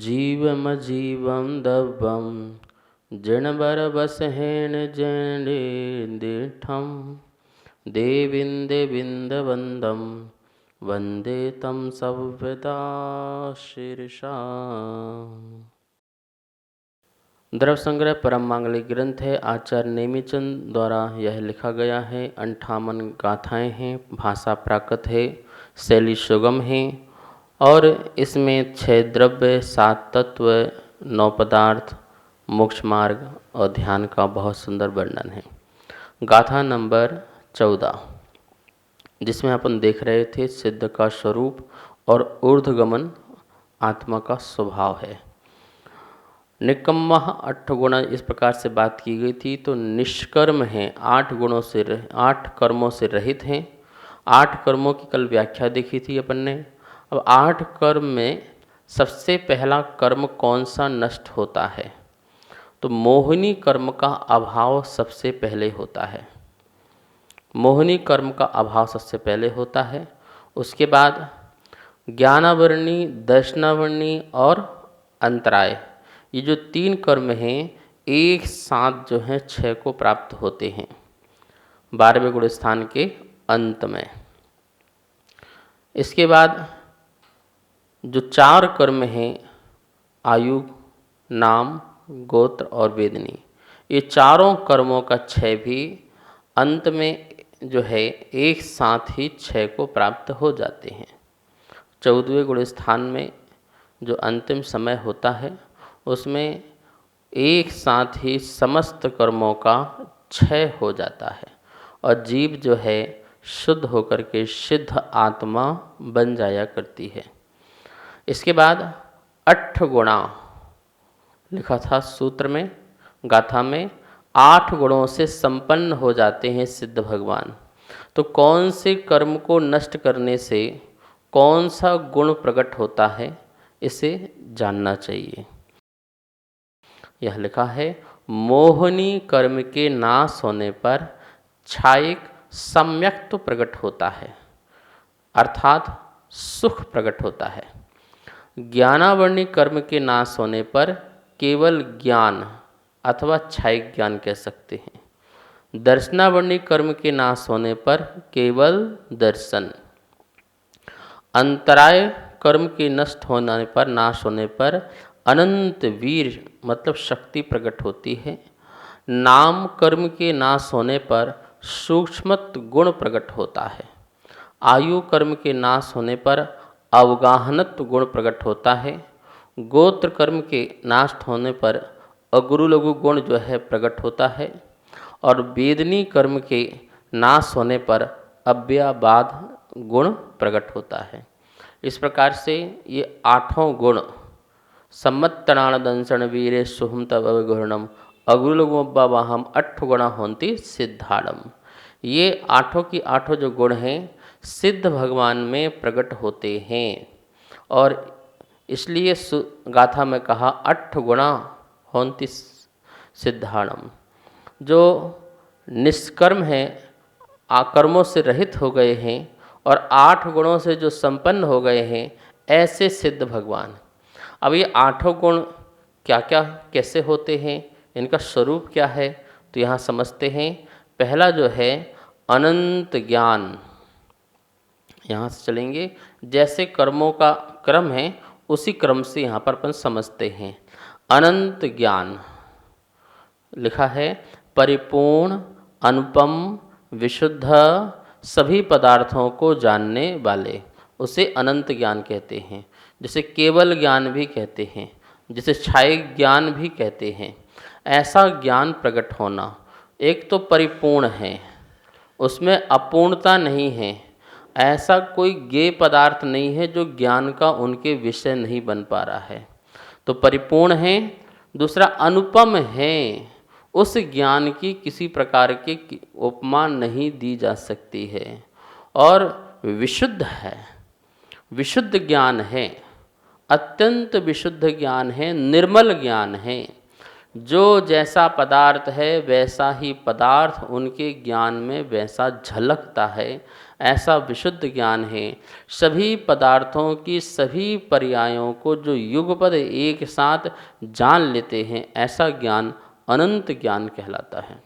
जीवमजीवं दब्बं जिणबरबसहेन जनिदिठं देवीन्दविन्दवन्दं वन्दे तं सव्यता शीर्षा। द्रव्य संग्रह परम मांगलिक ग्रंथ है। आचार्य नेमिचंद द्वारा यह लिखा गया है। 58 गाथाएं हैं। भाषा प्राकृत है, शैली सुगम है और इसमें 6 द्रव्य, 7 तत्व, 9 पदार्थ, मोक्ष मार्ग और ध्यान का बहुत सुंदर वर्णन है। गाथा नंबर 14, जिसमें अपन देख रहे थे सिद्ध का स्वरूप और ऊर्ध्वगमन आत्मा का स्वभाव है। निकम्मः 8 गुण इस प्रकार से बात की गई थी। तो निष्कर्म हैं, 8 गुणों से 8 कर्मों से रहित हैं। 8 कर्मों की कल व्याख्या देखी थी अपन ने। अब 8 कर्म में सबसे पहला कर्म कौन सा नष्ट होता है? तो मोहिनी कर्म का अभाव सबसे पहले होता है। मोहिनी कर्म का अभाव सबसे पहले होता है। उसके बाद ज्ञानावरणी, दर्शनावरणी और अंतराय, ये जो 3 कर्म हैं एक साथ जो हैं 6 को प्राप्त होते हैं 12वें गुण स्थान के अंत में। इसके बाद जो 4 कर्म हैं आयु, नाम, गोत्र और वेदनी, ये चारों कर्मों का 6 भी अंत में जो है एक साथ ही 6 को प्राप्त हो जाते हैं। 14वें गुण स्थान में जो अंतिम समय होता है उसमें एक साथ ही समस्त कर्मों का क्षय हो जाता है और जीव जो है शुद्ध होकर के सिद्ध आत्मा बन जाया करती है। इसके बाद 8 गुणा लिखा था सूत्र में, गाथा में 8 गुणों से संपन्न हो जाते हैं सिद्ध भगवान। तो कौन से कर्म को नष्ट करने से कौन सा गुण प्रकट होता है, इसे जानना चाहिए। यह लिखा है, मोहिनी कर्म के नाश होने पर क्षायिक सम्यक्त्व प्रकट होता है, अर्थात सुख प्रकट होता है। ज्ञानावर्णी कर्म के नाश होने पर केवल ज्ञान अथवा क्षायिक ज्ञान कह सकते हैं। दर्शनावर्णी कर्म के नाश होने पर केवल दर्शन। अंतराय कर्म के नष्ट होने पर, नाश होने पर अनंत वीर मतलब शक्ति प्रकट होती है। नाम कर्म के नाश होने पर सूक्ष्मत गुण प्रकट होता है। आयु कर्म के नाश होने पर अवगाहनत गुण प्रकट होता है। गोत्र कर्म के नाश होने पर अगुरु लघु गुण जो है प्रकट होता है और वेदनी कर्म के नाश होने पर अव्ययवाद गुण प्रकट होता है। इस प्रकार से ये 8 गुण सम्मत्तणान दंसन वीरे सुहम तव गुणम अगुलगुवाहम 8 गुणा होंती सिद्धाड़म, ये 8 की 8 जो गुण हैं सिद्ध भगवान में प्रकट होते हैं। और इसलिए गाथा में कहा 8 गुणा होंती सिद्धाड़म। जो निष्कर्म हैं, आकर्मों से रहित हो गए हैं और 8 गुणों से जो संपन्न हो गए हैं, ऐसे सिद्ध भगवान। अब ये 8 गुण क्या क्या कैसे होते हैं, इनका स्वरूप क्या है, तो यहाँ समझते हैं। पहला जो है अनंत ज्ञान, यहाँ से चलेंगे। जैसे कर्मों का क्रम है उसी क्रम से यहाँ पर अपन समझते हैं। अनंत ज्ञान लिखा है, परिपूर्ण, अनुपम, विशुद्ध, सभी पदार्थों को जानने वाले, उसे अनंत ज्ञान कहते हैं। जिसे केवल ज्ञान भी कहते हैं, जिसे क्षायिक ज्ञान भी कहते हैं। ऐसा ज्ञान प्रकट होना, एक तो परिपूर्ण है, उसमें अपूर्णता नहीं है। ऐसा कोई ज्ञेय पदार्थ नहीं है जो ज्ञान का उनके विषय नहीं बन पा रहा है, तो परिपूर्ण है। दूसरा अनुपम है, उस ज्ञान की किसी प्रकार की उपमा नहीं दी जा सकती है। और विशुद्ध है, विशुद्ध ज्ञान है, अत्यंत विशुद्ध ज्ञान है, निर्मल ज्ञान है। जो जैसा पदार्थ है वैसा ही पदार्थ उनके ज्ञान में वैसा झलकता है, ऐसा विशुद्ध ज्ञान है। सभी पदार्थों की सभी पर्यायों को जो युगपद एक साथ जान लेते हैं, ऐसा ज्ञान अनंत ज्ञान कहलाता है।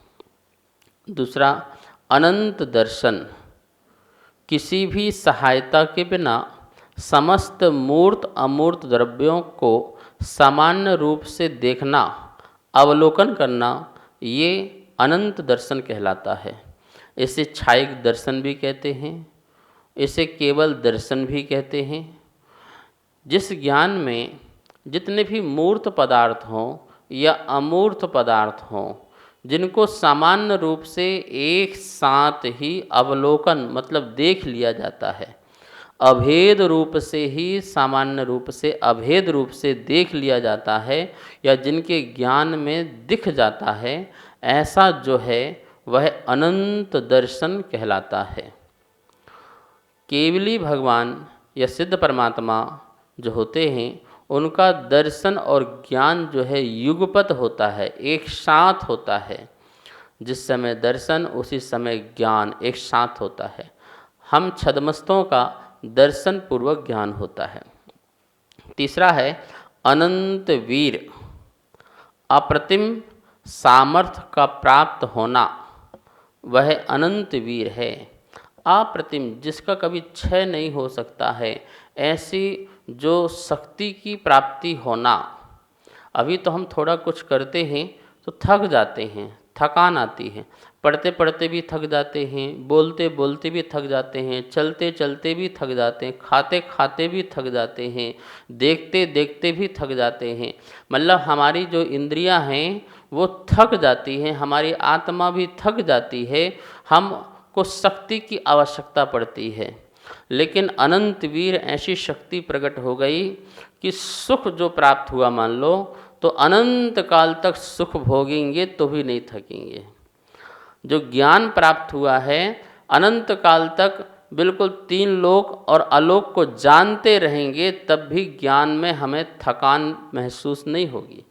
दूसरा, अनंत दर्शन। किसी भी सहायता के बिना समस्त मूर्त अमूर्त द्रव्यों को सामान्य रूप से देखना, अवलोकन करना, ये अनंत दर्शन कहलाता है। इसे छायिक दर्शन भी कहते हैं, इसे केवल दर्शन भी कहते हैं। जिस ज्ञान में जितने भी मूर्त पदार्थ हों या अमूर्त पदार्थ हों, जिनको सामान्य रूप से एक साथ ही अवलोकन मतलब देख लिया जाता है, अभेद रूप से ही सामान्य रूप से अभेद रूप से देख लिया जाता है, या जिनके ज्ञान में दिख जाता है, ऐसा जो है वह अनंत दर्शन कहलाता है। केवली भगवान या सिद्ध परमात्मा जो होते हैं, उनका दर्शन और ज्ञान जो है युगपत होता है, एक साथ होता है। जिस समय दर्शन उसी समय ज्ञान एक साथ होता है। हम छद्मस्तों का दर्शन पूर्वक ज्ञान होता है। तीसरा है अनंत वीर। अप्रतिम सामर्थ्य का प्राप्त होना, वह अनंत वीर है। अप्रतिम, जिसका कभी क्षय नहीं हो सकता है, ऐसी जो शक्ति की प्राप्ति होना। अभी तो हम थोड़ा कुछ करते हैं तो थक जाते हैं, थकान आती है, पढ़ते पढ़ते भी थक जाते हैं, बोलते बोलते भी थक जाते हैं, चलते चलते भी थक जाते हैं, खाते खाते भी थक जाते हैं, देखते देखते भी थक जाते हैं। मतलब हमारी जो इंद्रियां हैं वो थक जाती हैं, हमारी आत्मा भी थक जाती है, हमको शक्ति की आवश्यकता पड़ती है। लेकिन अनंत वीर ऐसी शक्ति प्रकट हो गई कि सुख जो प्राप्त हुआ, मान लो तो अनंत काल तक सुख भोगेंगे तो भी नहीं थकेंगे। जो ज्ञान प्राप्त हुआ है, अनंत काल तक बिल्कुल तीन लोक और आलोक को जानते रहेंगे, तब भी ज्ञान में हमें थकान महसूस नहीं होगी।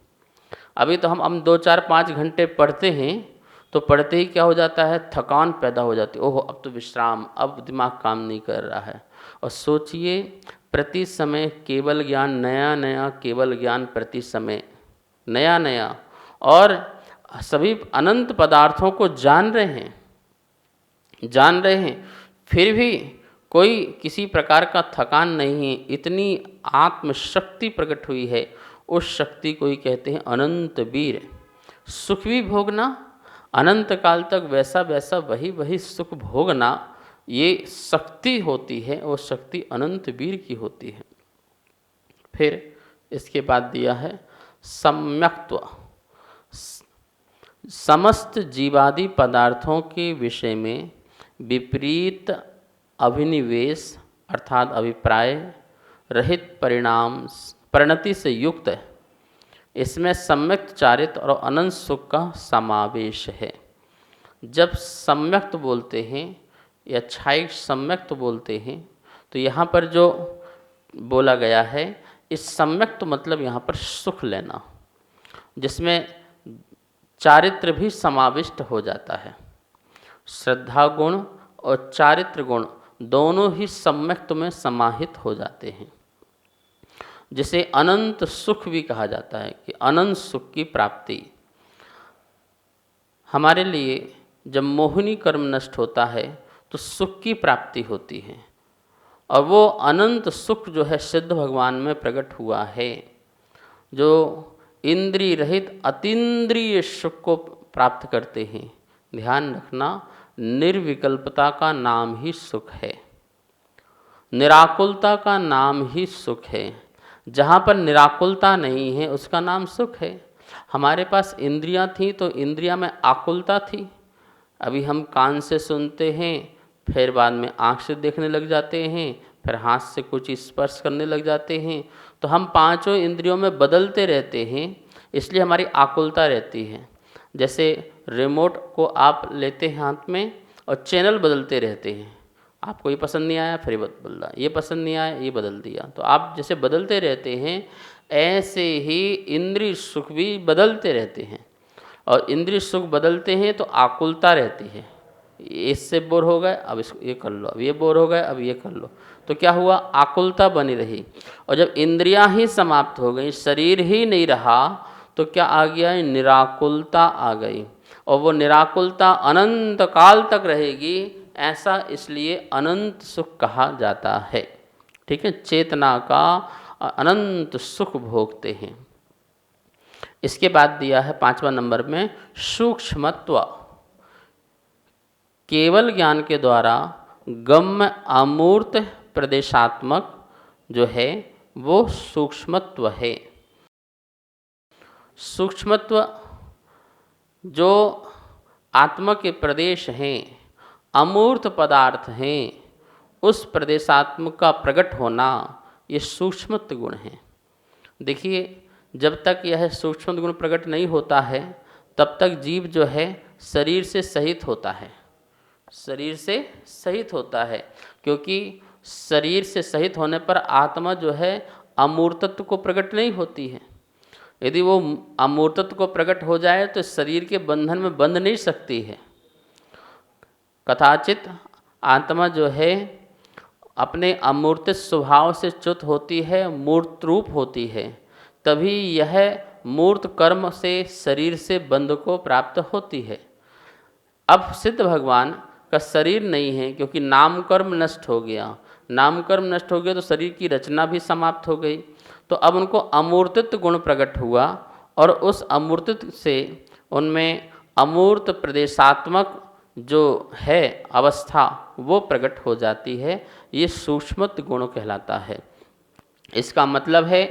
अभी तो हम 2-4-5 घंटे पढ़ते हैं तो पढ़ते ही क्या हो जाता है, थकान पैदा हो जाती है। ओहो, अब तो विश्राम, अब दिमाग काम नहीं कर रहा है। और सोचिए, प्रति समय केवल ज्ञान, नया नया केवल ज्ञान, प्रति समय नया नया, और सभी अनंत पदार्थों को जान रहे हैं, फिर भी कोई किसी प्रकार का थकान नहीं है। इतनी आत्मशक्ति प्रकट हुई है, उस शक्ति को ही कहते हैं अनंत वीर। सुख भी भोगना अनंत काल तक, वैसा वैसा वही वही सुख भोगना, ये शक्ति होती है, वो शक्ति अनंत वीर की होती है। फिर इसके बाद दिया है सम्यक्त्व। समस्त जीवादि पदार्थों के विषय में विपरीत अभिनिवेश अर्थात अभिप्राय रहित परिणति से युक्त है। इसमें सम्यक्त चारित्र और अनंत सुख का समावेश है। जब सम्यक्त बोलते हैं या छायिक सम्यक्त बोलते हैं, तो यहाँ पर जो बोला गया है, इस सम्यक्त मतलब यहाँ पर सुख लेना, जिसमें चारित्र भी समाविष्ट हो जाता है। श्रद्धा गुण और चारित्र गुण दोनों ही सम्यक्त में समाहित हो जाते हैं, जिसे अनंत सुख भी कहा जाता है कि अनंत सुख की प्राप्ति। हमारे लिए जब मोहिनी कर्म नष्ट होता है तो सुख की प्राप्ति होती है, और वो अनंत सुख जो है सिद्ध भगवान में प्रकट हुआ है, जो इंद्रिय रहित अतीन्द्रिय सुख को प्राप्त करते हैं। ध्यान रखना, निर्विकल्पता का नाम ही सुख है, निराकुलता का नाम ही सुख है। जहाँ पर निराकुलता नहीं है उसका नाम सुख है। हमारे पास इंद्रियां थी तो इंद्रियां में आकुलता थी। अभी हम कान से सुनते हैं, फिर बाद में आँख से देखने लग जाते हैं, फिर हाथ से कुछ स्पर्श करने लग जाते हैं, तो हम पांचों इंद्रियों में बदलते रहते हैं, इसलिए हमारी आकुलता रहती है। जैसे रिमोट को आप लेते हैं हाथ में और चैनल बदलते रहते हैं, आपको ये पसंद नहीं आया फिर बदल दिया, ये पसंद नहीं आया ये बदल दिया, तो आप जैसे बदलते रहते हैं, ऐसे ही इंद्रिय सुख भी बदलते रहते हैं, और इंद्रिय सुख बदलते हैं तो आकुलता रहती है। इससे बोर हो गए, अब इसको ये कर लो, अब ये बोर हो गए, अब ये कर लो, तो क्या हुआ, आकुलता बनी रही। और जब इंद्रियां ही समाप्त हो गई, शरीर ही नहीं रहा, तो क्या आ गया, निराकुलता आ गई। और वो निराकुलता अनंत काल तक रहेगी, ऐसा इसलिए अनंत सुख कहा जाता है। ठीक है, चेतना का अनंत सुख भोगते हैं। इसके बाद दिया है 5वां नंबर में सूक्ष्मत्व। केवल ज्ञान के द्वारा गम्य अमूर्त प्रदेशात्मक जो है वो सूक्ष्मत्व है। सूक्ष्मत्व जो आत्मा के प्रदेश हैं, अमूर्त पदार्थ हैं, उस प्रदेशात्मक का प्रकट होना, ये सूक्ष्मत्व गुण है। देखिए, जब तक यह सूक्ष्म गुण प्रकट नहीं होता है, तब तक जीव जो है शरीर से सहित होता है, शरीर से सहित होता है। क्योंकि शरीर से सहित होने पर आत्मा जो है अमूर्तत्व को प्रकट नहीं होती है। यदि वो अमूर्तत्व को प्रकट हो जाए तो शरीर के बंधन में बंध नहीं सकती है। कथाचित आत्मा जो है अपने अमूर्त स्वभाव से च्युत होती है, मूर्त रूप होती है, तभी यह मूर्त कर्म से शरीर से बंध को प्राप्त होती है। अब सिद्ध भगवान का शरीर नहीं है, क्योंकि नाम कर्म नष्ट हो गया। नाम कर्म नष्ट हो गया तो शरीर की रचना भी समाप्त हो गई। तो अब उनको अमूर्तित्व गुण प्रकट हुआ, और उस अमूर्तित्व से उनमें अमूर्त प्रदेशात्मक जो है अवस्था वो प्रकट हो जाती है। ये सूक्ष्मत्व गुण कहलाता है। इसका मतलब है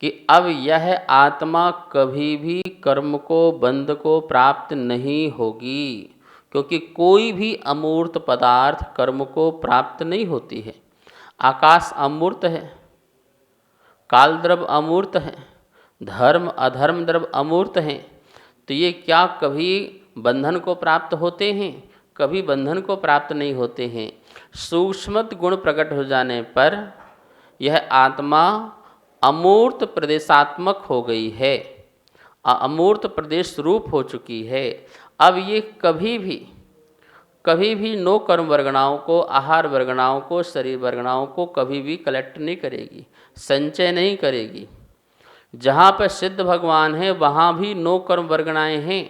कि अब यह आत्मा कभी भी कर्म को, बंध को प्राप्त नहीं होगी, क्योंकि कोई भी अमूर्त पदार्थ कर्म को प्राप्त नहीं होती है। आकाश अमूर्त है, काल द्रव्य अमूर्त है, धर्म अधर्म द्रव्य अमूर्त हैं, तो ये क्या कभी बंधन को प्राप्त होते हैं? कभी बंधन को प्राप्त नहीं होते हैं। सूक्ष्मत गुण प्रकट हो जाने पर यह आत्मा अमूर्त प्रदेशात्मक हो गई है, अमूर्त प्रदेश रूप हो चुकी है। अब ये कभी भी नो कर्म वर्गणाओं को, आहार वर्गणाओं को, शरीर वर्गणाओं को कभी भी कलेक्ट नहीं करेगी, संचय नहीं करेगी। जहाँ पर सिद्ध भगवान है वहाँ भी नो कर्म वर्गणाएँ हैं।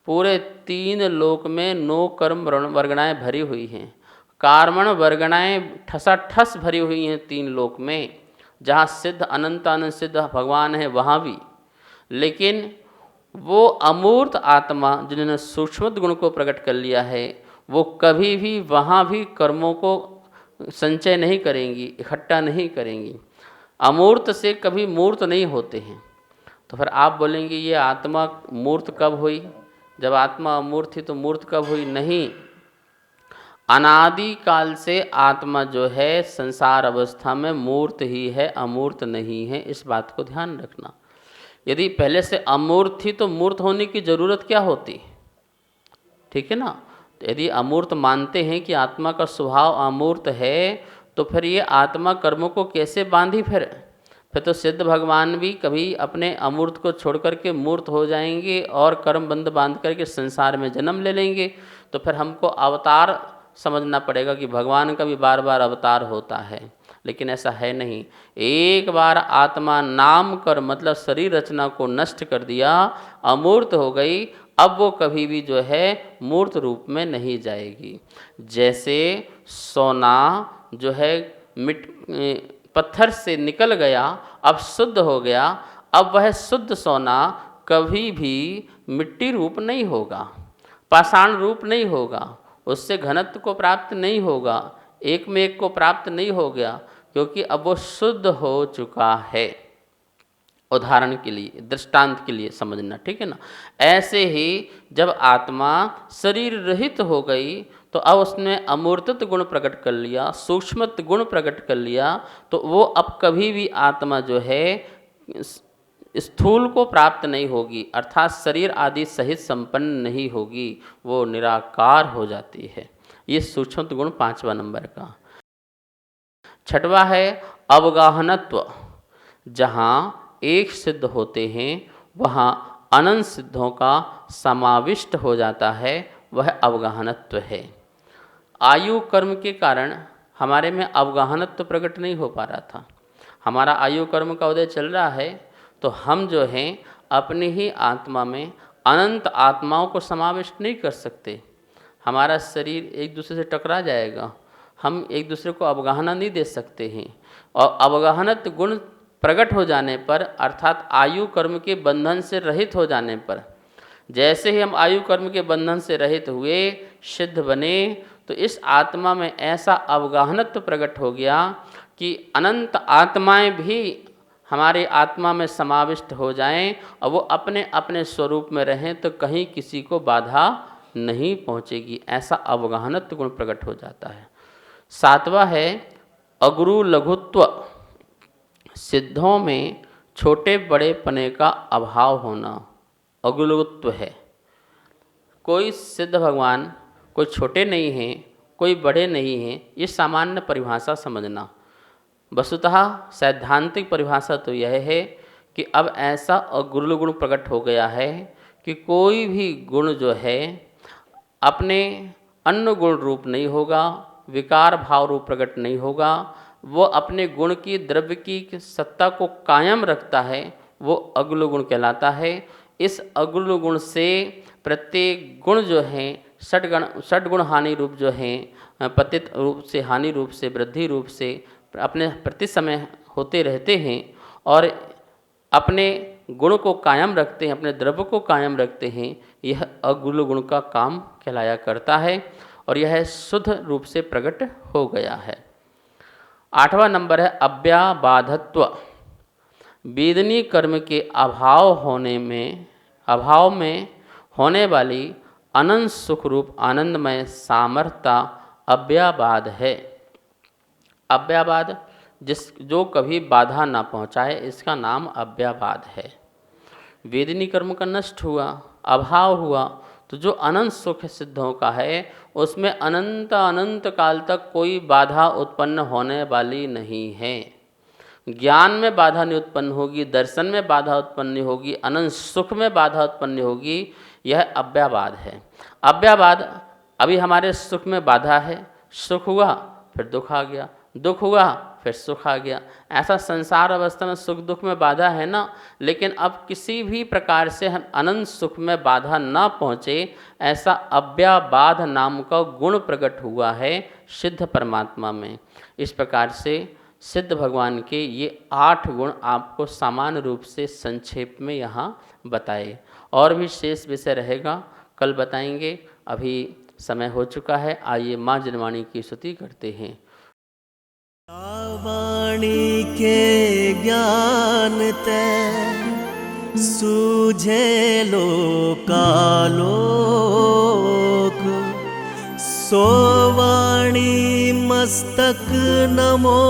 पूरे 3 लोक में नो कर्म वर्गणाएँ भरी हुई हैं। कार्मण वर्गणाएँ ठसाठस भरी हुई हैं 3 लोक में। जहाँ सिद्ध अनंत सिद्ध भगवान है वहाँ भी। लेकिन वो अमूर्त आत्मा जिन्होंने सूक्ष्म गुण को प्रकट कर लिया है, वो कभी भी वहाँ भी कर्मों को संचय नहीं करेंगी, इकट्ठा नहीं करेंगी। अमूर्त से कभी मूर्त नहीं होते हैं। तो फिर आप बोलेंगे ये आत्मा मूर्त कब हुई? जब आत्मा अमूर्त थी तो मूर्त कब हुई? नहीं, अनादि काल से आत्मा जो है संसार अवस्था में मूर्त ही है, अमूर्त नहीं है। इस बात को ध्यान रखना। यदि पहले से अमूर्त थी तो मूर्त होने की जरूरत क्या होती? ठीक है ना। तो यदि अमूर्त मानते हैं कि आत्मा का स्वभाव अमूर्त है, तो फिर ये आत्मा कर्मों को कैसे बांधी? फिर तो सिद्ध भगवान भी कभी अपने अमूर्त को छोड़ करके मूर्त हो जाएंगे और कर्म बंध बांध करके संसार में जन्म ले लेंगे। तो फिर हमको अवतार समझना पड़ेगा कि भगवान का भी बार बार अवतार होता है, लेकिन ऐसा है नहीं। एक बार आत्मा नाम कर मतलब शरीर रचना को नष्ट कर दिया, अमूर्त हो गई, अब वो कभी भी जो है मूर्त रूप में नहीं जाएगी। जैसे सोना जो है पत्थर से निकल गया, अब शुद्ध हो गया, अब वह शुद्ध सोना कभी भी मिट्टी रूप नहीं होगा, पाषाण रूप नहीं होगा, उससे घनत्व को प्राप्त नहीं होगा, एक में एक को प्राप्त नहीं हो गया, क्योंकि अब वो शुद्ध हो चुका है। उदाहरण के लिए, दृष्टांत के लिए समझना, ठीक है ना। ऐसे ही जब आत्मा शरीर रहित हो गई तो अब उसने अमूर्तत्व गुण प्रकट कर लिया, सूक्ष्मत्व गुण प्रकट कर लिया, तो वो अब कभी भी आत्मा जो है स्थूल को प्राप्त नहीं होगी, अर्थात शरीर आदि सहित संपन्न नहीं होगी, वो निराकार हो जाती है। ये सूक्ष्मत्व गुण 5वां नंबर का। 6वां है अवगाहनत्व। जहाँ एक सिद्ध होते हैं वहाँ अनंत सिद्धों का समाविष्ट हो जाता है, वह अवगाहनत्व है। आयु कर्म के कारण हमारे में अवगाहनत्व प्रकट नहीं हो पा रहा था। हमारा आयु कर्म का उदय चल रहा है तो हम जो हैं अपनी ही आत्मा में अनंत आत्माओं को समाविष्ट नहीं कर सकते। हमारा शरीर एक दूसरे से टकरा जाएगा, हम एक दूसरे को अवगाहना नहीं दे सकते हैं। और अवगाहनत्व गुण प्रकट हो जाने पर अर्थात आयु कर्म के बंधन से रहित हो जाने पर, जैसे ही हम आयु कर्म के बंधन से रहित हुए, सिद्ध बने, तो इस आत्मा में ऐसा अवगाहनत्व प्रकट हो गया कि अनंत आत्माएं भी हमारे आत्मा में समाविष्ट हो जाएं और वो अपने अपने स्वरूप में रहें तो कहीं किसी को बाधा नहीं पहुंचेगी। ऐसा अवगाहनत्व गुण प्रकट हो जाता है। सातवां है अगुरु लघुत्व। सिद्धों में छोटे बड़े पने का अभाव होना अगुरुत्व है। कोई सिद्ध भगवान कोई छोटे नहीं हैं, कोई बड़े नहीं हैं, ये सामान्य परिभाषा समझना। वस्तुतः सैद्धांतिक परिभाषा तो यह है कि अब ऐसा अगुरु गुण प्रकट हो गया है कि कोई भी गुण जो है अपने अन्य गुण रूप नहीं होगा, विकार भाव रूप प्रकट नहीं होगा। वो अपने गुण की द्रव्य की सत्ता को कायम रखता है, वो अगुरु गुण कहलाता है। इस अगुरु गुण से प्रत्येक गुण जो है षड्गुण हानि रूप जो है, पतित रूप से, हानि रूप से, वृद्धि रूप से अपने प्रति समय होते रहते हैं और अपने गुण को कायम रखते हैं, अपने द्रव्य को कायम रखते हैं। यह अगुरु गुण का काम कहलाया करता है और यह शुद्ध रूप से प्रकट हो गया है। 8वां नंबर है अव्याबाधत्व। वेदनीय कर्म के अभाव में होने वाली अनंत सुख रूप आनंदमय सामर्थ्यता अव्याबाध है। अव्याबाध जो कभी बाधा ना पहुँचाए, इसका नाम अव्याबाध है। वेदनीय कर्म का नष्ट हुआ, अभाव हुआ, तो जो अनंत सुख सिद्धों का है उसमें अनंत काल तक कोई बाधा उत्पन्न होने वाली नहीं है। ज्ञान में बाधा नहीं उत्पन्न होगी, दर्शन में बाधा उत्पन्न नहीं होगी, अनंत सुख में बाधा उत्पन्न नहीं होगी। यह अव्याबाध है। अव्याबाध अभी हमारे सुख में बाधा है, सुख हुआ फिर दुख आ गया, दुख हुआ फिर सुख आ गया। ऐसा संसार अवस्था में सुख दुख में बाधा है ना, लेकिन अब किसी भी प्रकार से हम अनंत सुख में बाधा ना पहुँचे, ऐसा अव्याबाध नाम का गुण प्रकट हुआ है सिद्ध परमात्मा में। इस प्रकार से सिद्ध भगवान के ये 8 गुण आपको सामान्य रूप से संक्षेप में यहाँ बताए। और भी शेष विषय रहेगा, कल बताएंगे। अभी समय हो चुका है, आइए माँ जनवाणी की स्तुति करते हैं। वाणी के ज्ञान ते सूझे लोकालोक, सो वाणी मस्तक नमो,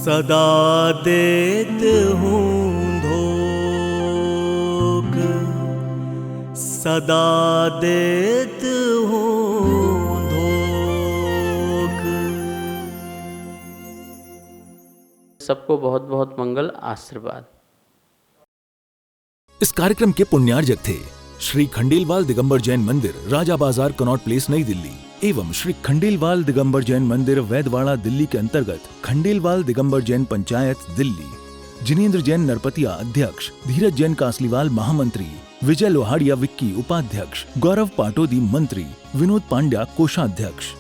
सदा देत हूँ धोक, सदा देत हूँ धोक। सबको बहुत बहुत मंगल आशीर्वाद। इस कार्यक्रम के पुण्यार्जक थे श्री खंडेलवाल दिगंबर जैन मंदिर, राजा बाजार, कनॉट प्लेस, नई दिल्ली, एवं श्री खंडेलवाल दिगंबर जैन मंदिर, वैदवाड़ा, दिल्ली के अंतर्गत खंडेलवाल दिगंबर जैन पंचायत, दिल्ली। जिनेंद्र जैन नरपतिया अध्यक्ष, धीरज जैन कासलीवाल महामंत्री, विजय लोहाड़िया विक्की उपाध्यक्ष, गौरव पाटोदी मंत्री, विनोद पांड्या कोषाध्यक्ष।